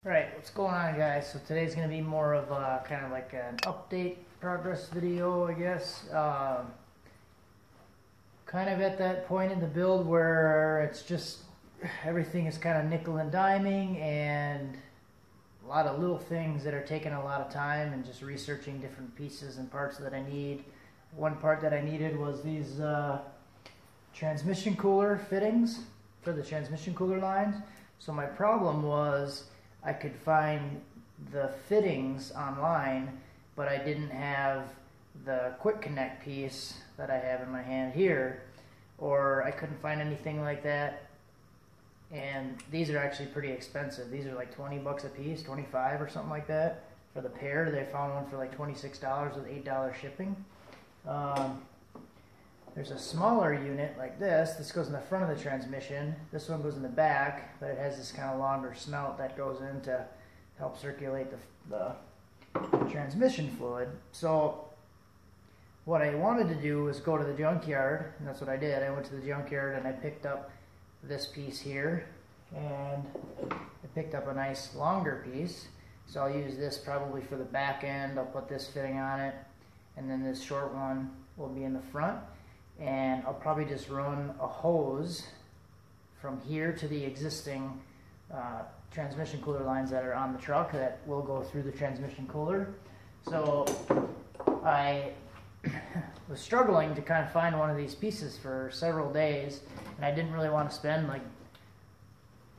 Alright, what's going on, guys? So today's going to be more of a, kind of like an update progress video, I guess. Kind of at that point in the build where it's just everything is kind of nickel and diming and a lot of little things that are taking a lot of time and just researching different pieces and parts that I need. One part that I needed was these transmission cooler fittings for the transmission cooler lines. So my problem was I could find the fittings online, but I didn't have the quick connect piece that I have in my hand here, or I couldn't find anything like that. And these are actually pretty expensive. These are like 20 bucks a piece, 25 or something like that for the pair. They found one for like $26 with $8 shipping. There's a smaller unit like this. This goes in the front of the transmission. This one goes in the back, but it has this kind of longer snout that goes in to help circulate the transmission fluid. So what I wanted to do was go to the junkyard, and that's what I did. I went to the junkyard and I picked up this piece here, and I picked up a nice longer piece. So I'll use this probably for the back end. I'll put this fitting on it, and then this short one will be in the front. And I'll probably just run a hose from here to the existing transmission cooler lines that are on the truck that will go through the transmission cooler. So I was struggling to kind of find one of these pieces for several days, and I didn't really want to spend like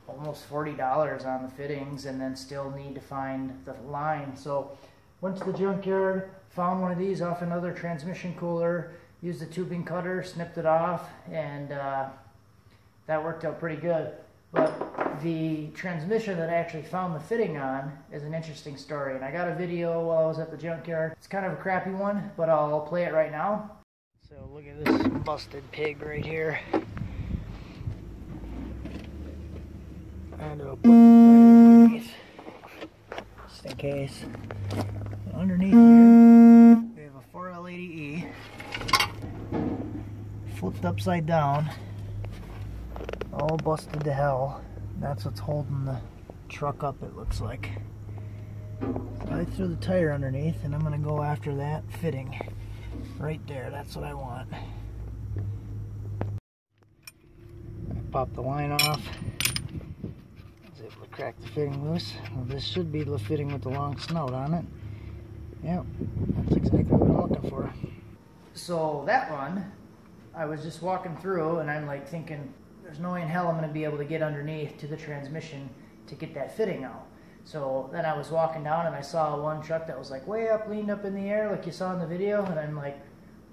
almost $40 on the fittings and then still need to find the line. So went to the junkyard, found one of these off another transmission cooler, used a tubing cutter, snipped it off, and that worked out pretty good. But the transmission that I actually found the fitting on is an interesting story, and I got a video while I was at the junkyard. It's kind of a crappy one, but I'll play it right now. So look at this busted pig right here. And I'll put the underneath, just in case. Underneath here, we have a 4L80E. Flipped upside down, all busted to hell. That's what's holding the truck up, it looks like. So I threw the tire underneath, and I'm going to go after that fitting right there. That's what I want. I popped the line off. I was able to crack the fitting loose. Well, this should be the fitting with the long snout on it. Yep, that's exactly what I'm looking for. So that one, I was just walking through, and I'm like thinking, there's no way in hell I'm going to be able to get underneath to the transmission to get that fitting out. So then I was walking down, and I saw one truck that was like way up, leaned up in the air like you saw in the video, and I'm like,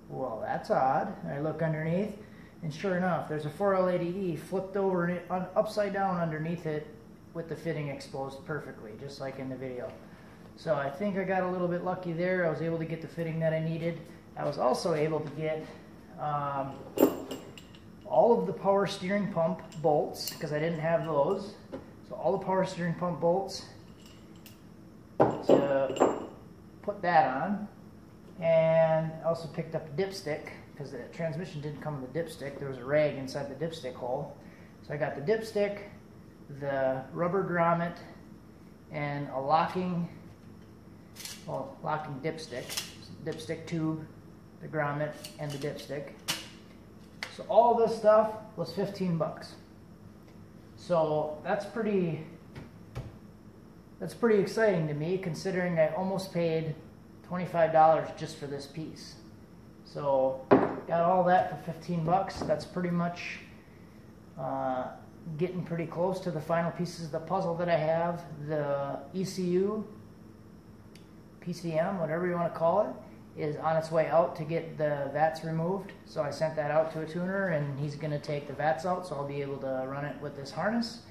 well, that's odd. And I look underneath, and sure enough, there's a 4L80E flipped over and upside down underneath it with the fitting exposed perfectly, just like in the video. So I think I got a little bit lucky there. I was able to get the fitting that I needed. I was also able to get all of the power steering pump bolts, because I didn't have those. So all the power steering pump bolts to put that on. And I also picked up a dipstick, because the transmission didn't come with a dipstick. There was a rag inside the dipstick hole. So I got the dipstick, the rubber grommet, and a locking dipstick tube, the grommet, and the dipstick. So all this stuff was 15 bucks. So that's pretty exciting to me, considering I almost paid $25 just for this piece. So got all that for 15 bucks. That's pretty much getting pretty close to the final pieces of the puzzle that I have. The ECU, PCM, whatever you want to call it, is on its way out to get the vats removed. So I sent that out to a tuner, and he's going to take the vats out, so I'll be able to run it with this harness.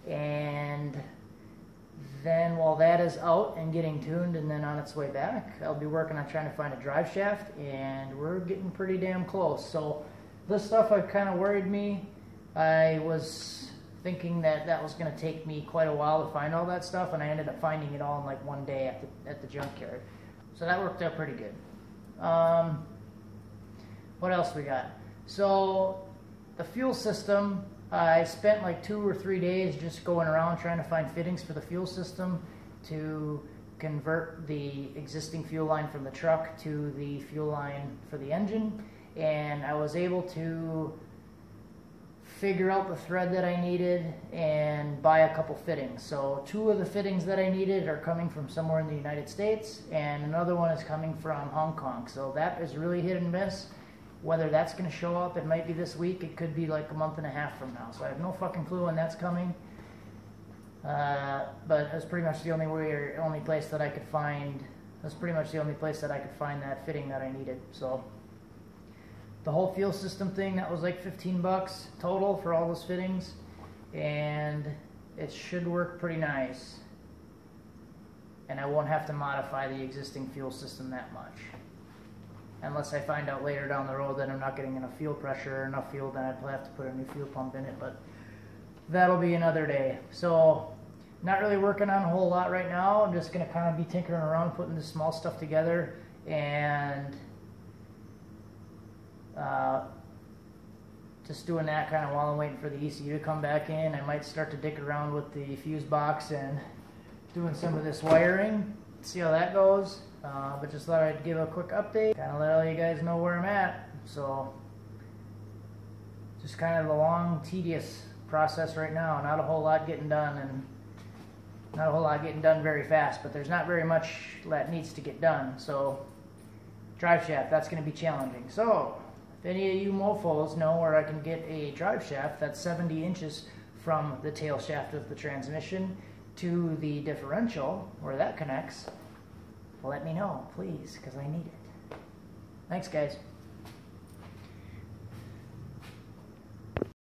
And then while that is out and getting tuned and then on its way back, I'll be working on trying to find a drive shaft, and we're getting pretty damn close. So this stuff kind of worried me. I was thinking that was going to take me quite a while to find all that stuff, and I ended up finding it all in like one day at the junkyard. So that worked out pretty good. What else we got? So the fuel system I spent like 2 or 3 days just going around trying to find fittings for the fuel system to convert the existing fuel line from the truck to the fuel line for the engine, and I was able to figure out the thread that I needed and buy a couple fittings. So 2 of the fittings that I needed are coming from somewhere in the United States, and another one is coming from Hong Kong. So that is really hit and miss. Whether that's going to show up, it might be this week, it could be like a month and a half from now. So I have no fucking clue when that's coming. But that's pretty much the only place that I could find. That's pretty much the only place that I could find that fitting that I needed. So the whole fuel system thing, that was like $15 total for all those fittings, and it should work pretty nice. And I won't have to modify the existing fuel system that much. Unless I find out later down the road that I'm not getting enough fuel pressure or enough fuel, then I'd have to put a new fuel pump in it, but that'll be another day. So, not really working on a whole lot right now. I'm just going to kind of be tinkering around, putting this small stuff together, and just doing that kind of while I'm waiting for the ECU to come back in. I might start to dick around with the fuse box and doing some of this wiring, see how that goes. But just thought I'd give a quick update, kind of let all you guys know where I'm at. So, just kind of a long, tedious process right now. Not a whole lot getting done, and not a whole lot getting done very fast, but there's not very much that needs to get done. So, drive shaft, that's going to be challenging. So, if any of you mofos know where I can get a drive shaft that's 70 inches from the tail shaft of the transmission to the differential, where that connects, let me know, please, because I need it. Thanks, guys.